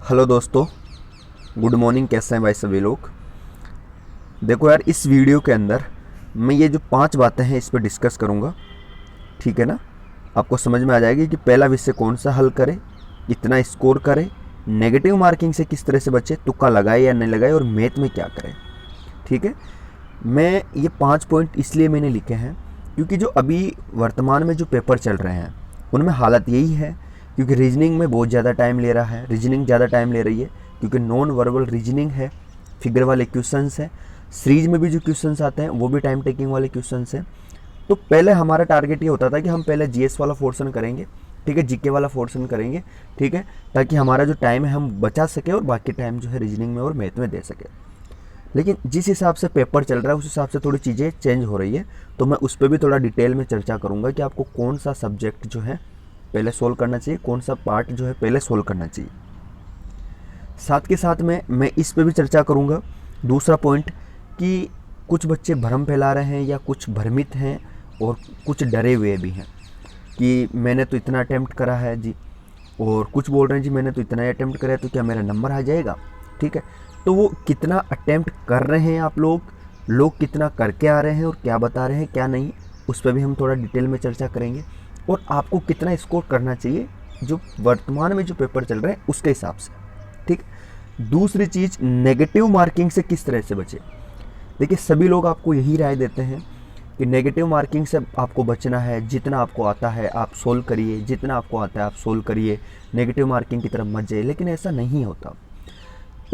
Hello दोस्तों, good morning. कैसे हैं भाई सभी लोग। देखो यार, इस वीडियो के अंदर मैं ये जो 5 बातें हैं इस पर डिस्कस करूँगा, ठीक है ना। आपको समझ में आ जाएगी कि पहला विषय कौन सा हल करें, कितना स्कोर करें, नेगेटिव मार्किंग से किस तरह से बचे, तुक्का लगाए या नहीं लगाए, और मैथ में क्या करें। ठीक है। मैं ये 5 पॉइंट इसलिए मैंने लिखे हैं क्योंकि जो अभी वर्तमान में जो पेपर चल रहे हैं उनमें हालत यही है, क्योंकि रीजनिंग में बहुत ज़्यादा टाइम ले रहा है, रीजनिंग ज़्यादा टाइम ले रही है क्योंकि नॉन वर्बल रीजनिंग है, फिगर वाले क्वेश्चंस हैं, सीरीज में भी जो क्वेश्चंस आते हैं वो भी टाइम टेकिंग वाले क्वेश्चंस हैं। तो पहले हमारा टारगेट ये होता था कि हम पहले जीएस वाला पोर्शन करेंगे, ठीक है, जीके वाला पोर्शन करेंगे, ठीक है, ताकि हमारा जो टाइम है हम बचा सके और बाकी टाइम जो है रीजनिंग में और मैथ में दे सके। लेकिन जिस हिसाब से पेपर चल रहा है उस हिसाब से थोड़ी चीज़ें चेंज हो रही है, तो मैं उस पर भी थोड़ा डिटेल में चर्चा करूँगा कि आपको कौन सा सब्जेक्ट जो है पहले सोल्व करना चाहिए, कौन सा पार्ट जो है पहले सोल्व करना चाहिए। साथ के साथ में मैं इस पे भी चर्चा करूँगा, दूसरा पॉइंट, कि कुछ बच्चे भ्रम फैला रहे हैं या कुछ भ्रमित हैं और कुछ डरे हुए भी हैं कि मैंने तो इतना अटैम्प्ट करा है जी, और कुछ बोल रहे हैं जी मैंने तो इतना अटैम्प्ट करा है तो क्या मेरा नंबर आ जाएगा। ठीक है, तो वो कितना अटैम्प्ट कर रहे हैं आप लोग कितना करके आ रहे हैं और क्या बता रहे हैं क्या नहीं, उस पर भी हम थोड़ा डिटेल में चर्चा करेंगे, और आपको कितना स्कोर करना चाहिए जो वर्तमान में जो पेपर चल रहे हैं उसके हिसाब से। ठीक। दूसरी चीज़, नेगेटिव मार्किंग से किस तरह से बचे। देखिए, सभी लोग आपको यही राय देते हैं कि नेगेटिव मार्किंग से आपको बचना है, जितना आपको आता है आप सोल्व करिए, जितना आपको आता है आप सोल्व करिए, नेगेटिव मार्किंग की तरफ मत जाइए। लेकिन ऐसा नहीं होता।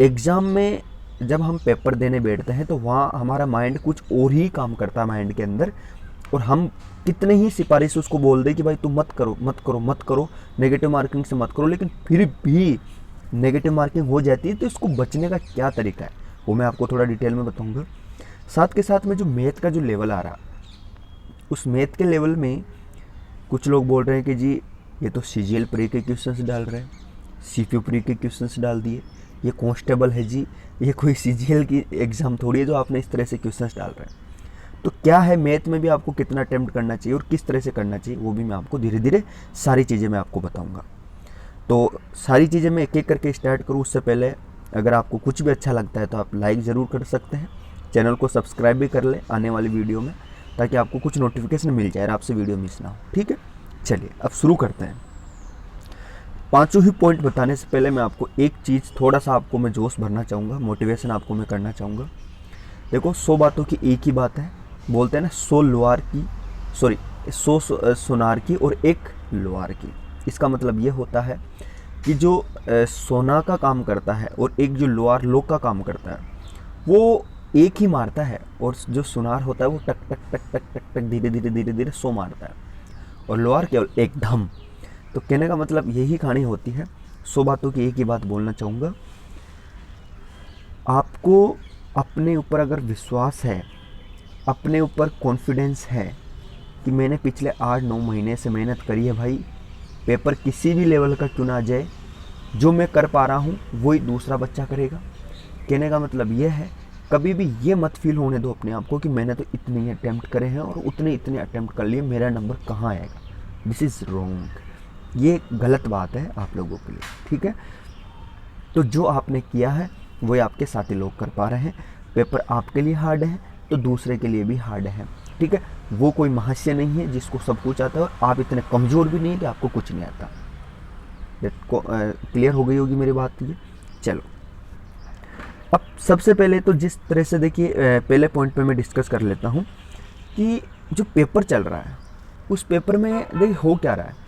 एग्ज़ाम में जब हम पेपर देने बैठते हैं तो वहाँ हमारा माइंड कुछ और ही काम करता है माइंड के अंदर, और हम कितने ही सिफारिश उसको बोल दे कि भाई तुम मत करो मत करो मत करो, नेगेटिव मार्किंग से मत करो, लेकिन फिर भी नेगेटिव मार्किंग हो जाती है। तो इसको बचने का क्या तरीका है वो मैं आपको थोड़ा डिटेल में बताऊंगा। साथ के साथ में जो मैथ का जो लेवल आ रहा, उस मैथ के लेवल में कुछ लोग बोल रहे हैं कि जी ये तो सीजीएल प्री के क्वेश्चंस डाल रहे हैं, सीपीयू प्री के क्वेश्चंस डाल दिए, ये कांस्टेबल है जी, ये कोई सीजीएल की एग्ज़ाम थोड़ी है जो आपने इस तरह से क्वेश्चंस डाल रहे हैं। तो क्या है, मैथ में भी आपको कितना अटेम्प्ट करना चाहिए और किस तरह से करना चाहिए वो भी मैं आपको धीरे धीरे सारी चीज़ें मैं आपको बताऊंगा। तो सारी चीज़ें मैं एक एक करके स्टार्ट करूँ उससे पहले अगर आपको कुछ भी अच्छा लगता है तो आप लाइक ज़रूर कर सकते हैं, चैनल को सब्सक्राइब भी कर लें आने वाली वीडियो में, ताकि आपको कुछ नोटिफिकेशन मिल जाए और आपसे वीडियो मिस ना हो। ठीक है, चलिए अब शुरू करते हैं। पांचों ही पॉइंट बताने से पहले मैं आपको एक चीज़, थोड़ा सा आपको मैं जोश भरना चाहूँगा, मोटिवेशन आपको मैं करना चाहूँगा। देखो, 100 बातों की एक ही बात है, बोलते हैं ना 100 लोहार की, सॉरी 100 सोनार की और एक लोहार की। इसका मतलब ये होता है कि जो सोना का काम करता है और एक जो लोहार लोग का काम करता है वो एक ही मारता है, और जो सोनार होता है वो टक टक टक टक टक टक धीरे धीरे धीरे धीरे 100 मारता है, और लोहार केवल एक धम। तो कहने का मतलब यही कहानी होती है। 100 बातों की एक ही बात बोलना चाहूँगा, आपको अपने ऊपर अगर विश्वास है, अपने ऊपर कॉन्फिडेंस है कि मैंने पिछले 8-9 महीने से मेहनत करी है भाई, पेपर किसी भी लेवल का क्यों ना आ जाए, जो मैं कर पा रहा हूँ वही दूसरा बच्चा करेगा। कहने का मतलब ये है, कभी भी ये मत फील होने दो अपने आप को कि मैंने तो इतने ही अटैम्प्ट करे हैं और इतने अटैम्प्ट कर लिए, मेरा नंबर कहाँ आएगा। दिस इज़ रॉन्ग, ये गलत बात है आप लोगों के लिए। ठीक है, तो जो आपने किया है वही आपके साथी लोग कर पा रहे हैं। पेपर आपके लिए हार्ड है तो दूसरे के लिए भी हार्ड है। ठीक है, वो कोई महस्य नहीं है जिसको सब कुछ आता है, और आप इतने कमज़ोर भी नहीं है कि आपको कुछ नहीं आता। क्लियर हो गई होगी मेरी बात ये। चलो, अब सबसे पहले तो जिस तरह से देखिए, पहले पॉइंट पे मैं डिस्कस कर लेता हूँ कि जो पेपर चल रहा है उस पेपर में देखिए हो क्या रहा है।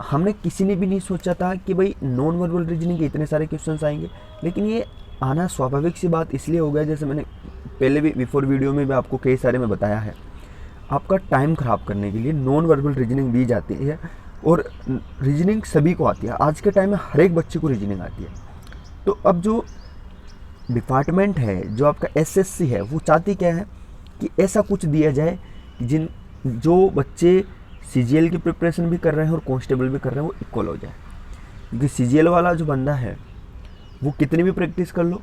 हमने किसी ने भी नहीं सोचा था कि भाई नॉन वर्बल रीजनिंग के इतने सारे क्वेश्चंस आएंगे, लेकिन ये आना स्वाभाविक सी बात इसलिए हो गया, जैसे मैंने पहले भी बिफोर वीडियो में भी आपको कई सारे में बताया है, आपका टाइम ख़राब करने के लिए नॉन वर्बल रीजनिंग दी जाती है। और रीजनिंग सभी को आती है, आज के टाइम में हर एक बच्चे को रीजनिंग आती है। तो अब जो डिपार्टमेंट है, जो आपका एसएससी है, वो चाहती क्या है कि ऐसा कुछ दिया जाए कि जो बच्चे सीजीएल की प्रिपरेशन भी कर रहे हैं और कांस्टेबल भी कर रहे हैं वो इक्वल हो जाए। क्योंकि सीजीएल वाला जो बंदा है वो कितनी भी प्रैक्टिस कर लो,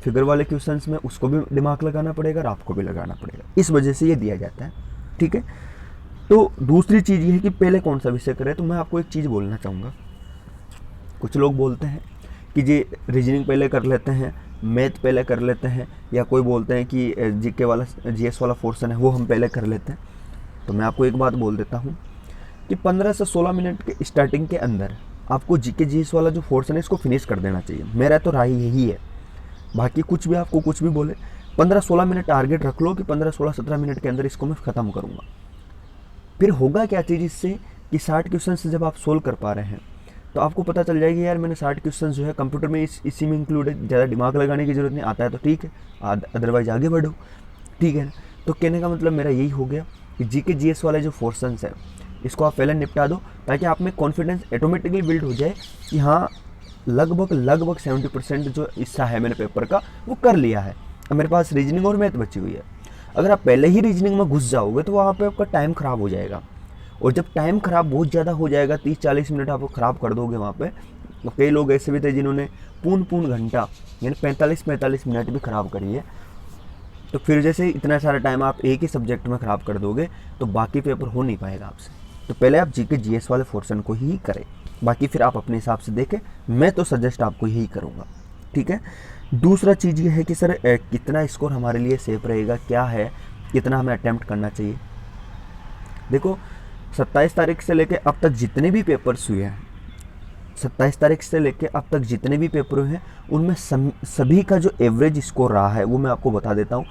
फिगर वाले क्वेश्चंस में उसको भी दिमाग लगाना पड़ेगा और आपको भी लगाना पड़ेगा, इस वजह से ये दिया जाता है। ठीक है, तो दूसरी चीज़ ये है कि पहले कौन सा विषय करें। तो मैं आपको एक चीज़ बोलना चाहूँगा, कुछ लोग बोलते हैं कि जी रीजनिंग पहले कर लेते हैं, मैथ पहले कर लेते हैं, या कोई बोलते हैं कि जीके वाला जीएस वाला पोर्शन है वो हम पहले कर लेते हैं। तो मैं आपको एक बात बोल देता हूँ कि 15 से 16 मिनट के स्टार्टिंग के अंदर आपको जीके जीएस वाला जो पोर्शन है इसको फिनिश कर देना चाहिए। मेरा तो राय यही है, बाकी कुछ भी आपको कुछ भी बोले, 15-16 मिनट टारगेट रख लो कि 15-16-17 मिनट के अंदर इसको मैं ख़त्म करूँगा। फिर होगा क्या चीज़ इससे कि 60 क्वेश्चन से जब आप सोल्व कर पा रहे हैं तो आपको पता चल जाएगी यार मैंने 60 क्वेश्चन जो है कंप्यूटर में इसी में इंक्लूड है, ज़्यादा दिमाग लगाने की ज़रूरत नहीं, आता है तो ठीक है, अदरवाइज आगे बढ़ो, ठीक है ना। तो कहने का मतलब मेरा यही हो गया कि जीके जीएस वाले जो पोर्शंस है इसको आप पहले निपटा दो, ताकि आप में कॉन्फिडेंस ऑटोमेटिकली बिल्ड हो जाए कि हाँ लगभग 70% जो हिस्सा है मैंने पेपर का वो कर लिया है, अब मेरे पास रीजनिंग और मैथ बची हुई है। अगर आप पहले ही रीजनिंग में घुस जाओगे तो वहाँ पे आपका टाइम ख़राब हो जाएगा, और जब टाइम ख़राब बहुत ज़्यादा हो जाएगा 30-40 मिनट आप ख़राब कर दोगे वहाँ पे, तो कई लोग ऐसे भी थे जिन्होंने पूर्ण घंटा यानी 45 मिनट भी ख़राब करी है। तो फिर जैसे इतना सारा टाइम आप एक ही सब्जेक्ट में ख़राब कर दोगे तो बाकी पेपर हो नहीं पाएगा आपसे। तो पहले आप जीके जीएस वाले पोर्शन को ही करें, बाकी फिर आप अपने हिसाब से देखें, मैं तो सजेस्ट आपको यही करूँगा, ठीक है। दूसरा चीज़ ये है कि सर कितना स्कोर हमारे लिए सेफ रहेगा, क्या है, कितना हमें अटैम्प्ट करना चाहिए। देखो 27 तारीख से लेके अब तक जितने भी पेपर्स हुए हैं, 27 तारीख से लेके अब तक जितने भी पेपर हुए हैं उनमें सभी का जो एवरेज स्कोर रहा है वो मैं आपको बता देता हूँ।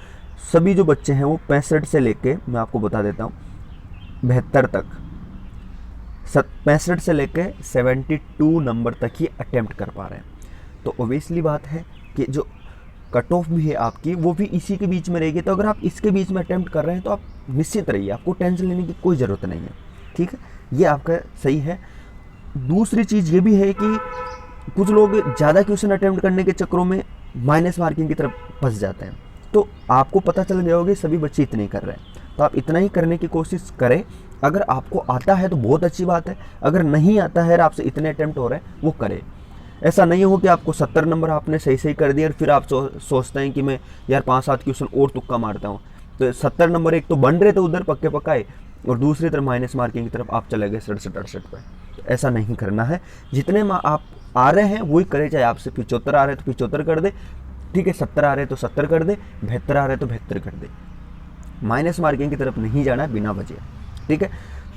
सभी जो बच्चे हैं वो 65 से लेके मैं आपको बता देता हूँ 72 तक, 65 से लेके 72 नंबर तक ही अटैम्प्ट कर पा रहे हैं। तो ओबियसली बात है कि जो कट ऑफ भी है आपकी वो भी इसी के बीच में रहेगी। तो अगर आप इसके बीच में अटैम्प्ट कर रहे हैं तो आप निश्चित रहिए, आपको टेंशन लेने की कोई ज़रूरत नहीं है, ठीक है, ये आपका सही है। दूसरी चीज़ ये भी है कि कुछ लोग ज़्यादा क्वेश्चन अटैम्प्ट करने के चक्करों में माइनस मार्किंग की तरफ फंस जाते हैं। तो आपको पता चल जाओगे सभी बच्चे इतने ही कर रहे हैं, तो आप इतना ही करने की कोशिश करें। अगर आपको आता है तो बहुत अच्छी बात है, अगर नहीं आता है और आपसे इतने अटैम्प्ट हो रहे हैं वो करें। ऐसा नहीं हो कि आपको 70 नंबर आपने सही कर दिया और फिर आप सोचते हैं कि मैं यार 5-7 क्वेश्चन और तुक्का मारता हूँ। तो 70 नंबर एक तो बन रहे थे उधर पक्के पकाए, और दूसरी तरफ माइनस मार्किंग की तरफ आप चले गए 67-68 पे। तो ऐसा नहीं करना है, जितने आप आ रहे हैं वही करे, चाहे आपसे 75 आ रहे हैं तो 75 कर दे, ठीक है, 70 आ रहे हैं तो 70 कर दे, 72 आ रहे हैं तो 72 कर दे। माइनस मार्किंग की तरफ नहीं जाना है बिना वजह, ठीक है।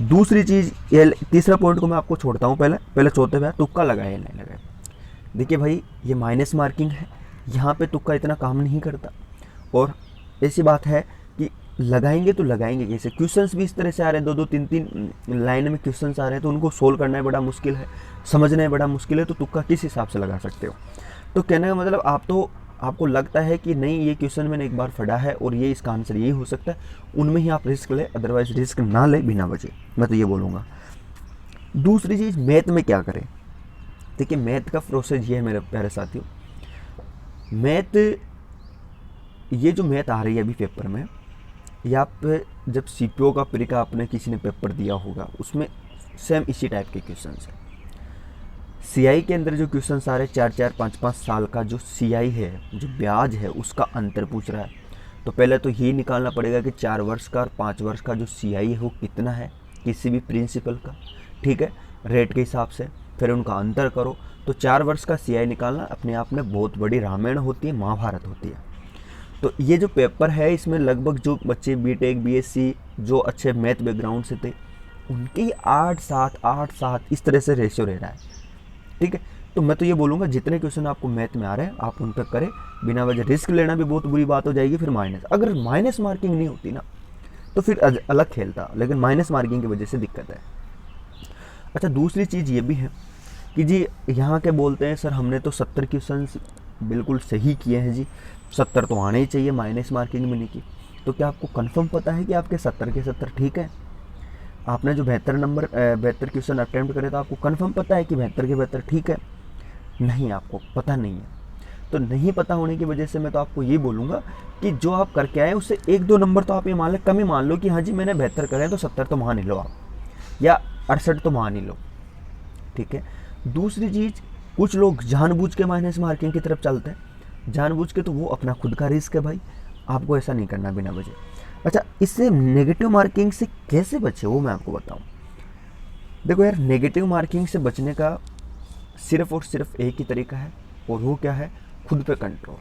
दूसरी चीज़, ये तीसरा पॉइंट को मैं आपको छोड़ता हूँ, पहले चौथे पे तुक्का लगाए नहीं लगाए। देखिए भाई ये माइनस मार्किंग है, यहाँ पे तुक्का इतना काम नहीं करता, और ऐसी बात है कि लगाएंगे तो लगाएंगे कैसे। क्वेश्चंस भी इस तरह से आ रहे हैं, 2-2 3-3 लाइन में क्वेश्चंस आ रहे हैं, तो उनको सोल्व करना है बड़ा मुश्किल है, समझना है बड़ा मुश्किल है, तो तुक्का किस हिसाब से लगा सकते हो। तो कहने का मतलब आपको लगता है कि नहीं ये क्वेश्चन मैंने एक बार पढ़ा है और ये इसका आंसर यही हो सकता है, उनमें ही आप रिस्क ले, अदरवाइज रिस्क ना ले बिना वजह, मैं तो ये बोलूँगा। दूसरी चीज़ मैथ में क्या करें। देखिए मैथ का प्रोसेस ये है मेरे प्यारे साथियों, मैथ ये जो मैथ आ रही है अभी पेपर में, या आप जब सीपीओ का प्री का आपने किसी ने पेपर दिया होगा उसमें सेम इसी टाइप के क्वेश्चंस हैं। सीआई के अंदर जो क्वेश्चंस आ रहे हैं 4-4 5-5 साल का जो सीआई है, जो ब्याज है उसका अंतर पूछ रहा है। तो पहले तो ये निकालना पड़ेगा कि 4 वर्ष का और 5 वर्ष का जो सीआई है वो कितना है किसी भी प्रिंसिपल का, ठीक है, रेट के हिसाब से, फिर उनका अंतर करो। तो 4 वर्ष का सीआई निकालना अपने आप में बहुत बड़ी रामायण होती है, महाभारत होती है। तो ये जो पेपर है इसमें लगभग जो बच्चे बीटेक बीएससी जो अच्छे मैथ बैकग्राउंड से थे उनके 8-7 इस तरह से रेशियो रह रहा है, ठीक है। तो मैं तो ये बोलूँगा जितने क्वेश्चन आपको मैथ में आ रहे हैं आप उन पर करें, बिना वजह रिस्क लेना भी बहुत बुरी बात हो जाएगी। फिर माइनस, अगर माइनस मार्किंग नहीं होती ना तो फिर अलग खेलता, लेकिन माइनस मार्किंग की वजह से दिक्कत है। अच्छा दूसरी चीज़ ये भी है कि जी यहाँ के बोलते हैं सर हमने तो 70 क्वेश्चन बिल्कुल सही किए हैं जी, 70 तो आने ही चाहिए माइनस मार्किंग में नहीं की। तो क्या आपको कंफर्म पता है कि आपके 70 के 70 ठीक है? आपने जो 72 क्वेश्चन अटैम्प्ट करे तो आपको कंफर्म पता है कि 72 के 72 ठीक है? नहीं, आपको पता नहीं है। तो नहीं पता होने की वजह से मैं तो आपको ये बोलूँगा कि जो आप करके आए उससे 1-2 नंबर तो आप ये मान लें, कम ही मान लो कि हाँ जी मैंने 72 करे तो 70 तो मान ही लो आप, या 68 तो मान ही लो, ठीक है। दूसरी चीज़, कुछ लोग जानबूझ के माइनस मार्किंग की तरफ चलते हैं, जानबूझ के, तो वो अपना खुद का रिस्क है भाई, आपको ऐसा नहीं करना बिना वजह। अच्छा इससे नेगेटिव मार्किंग से कैसे बचे वो मैं आपको बताऊं। देखो यार नेगेटिव मार्किंग से बचने का सिर्फ और सिर्फ एक ही तरीका है और वो क्या है, खुद पे कंट्रोल।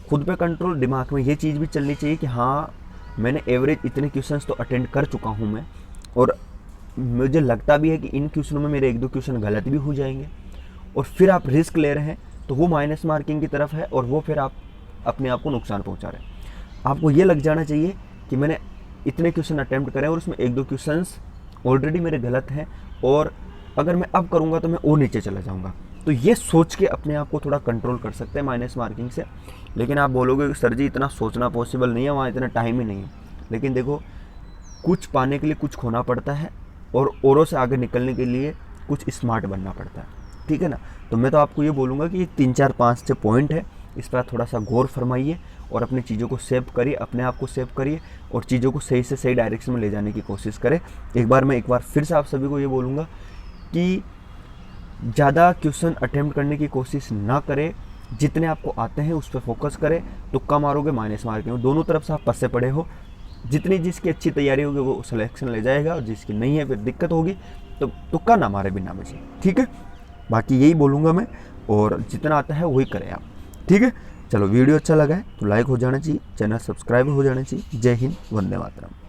खुद पे कंट्रोल, दिमाग में ये चीज़ भी चलनी चाहिए कि हाँ मैंने एवरेज इतने क्वेश्चंस तो अटेंड कर चुका हूँ मैं, और मुझे लगता भी है कि इन क्वेश्चनों में मेरे 1-2 क्वेश्चन गलत भी हो जाएंगे, और फिर आप रिस्क ले रहे हैं तो वो माइनस मार्किंग की तरफ है, और वो फिर आप अपने आप को नुकसान पहुंचा रहे हैं। आपको ये लग जाना चाहिए कि मैंने इतने क्वेश्चन अटैम्प्ट करें और उसमें 1-2 क्वेश्चंस ऑलरेडी मेरे गलत हैं, और अगर मैं अब करूँगा तो मैं और नीचे चला जाऊँगा। तो ये सोच के अपने आप को थोड़ा कंट्रोल कर सकते हैं माइनस मार्किंग से। लेकिन आप बोलोगे कि सर जी इतना सोचना पॉसिबल नहीं है, वहाँ इतना टाइम ही नहीं है। लेकिन देखो, कुछ पाने के लिए कुछ खोना पड़ता है, और औरों से आगे निकलने के लिए कुछ स्मार्ट बनना पड़ता है, ठीक है ना। तो मैं तो आपको ये बोलूँगा कि ये 3-4-5 पॉइंट है, इस पर थोड़ा सा गौर फरमाइए और अपनी चीज़ों को सेव करिए, अपने आप को सेव करिए, और चीज़ों को सही से सही डायरेक्शन में ले जाने की कोशिश करें। एक बार फिर से आप सभी को ये बोलूँगा कि ज़्यादा क्वेश्चन अटेम्प्ट करने की कोशिश ना करें, जितने आपको आते हैं उस पर फोकस करें। तुक्का मारोगे माइनस मार्किंग, दोनों तरफ से आप फंसे पड़े हो। जितनी जिसकी अच्छी तैयारी होगी वो सिलेक्शन ले जाएगा, और जिसकी नहीं है फिर दिक्कत होगी, तो तुक्का ना मारे बिना वजह, ठीक है। बाकी यही बोलूँगा मैं, और जितना आता है वही करें आप, ठीक है। चलो, वीडियो अच्छा लगा है तो लाइक हो जाना चाहिए, चैनल सब्सक्राइब हो जाना चाहिए। जय हिंद, वंदे मातरम।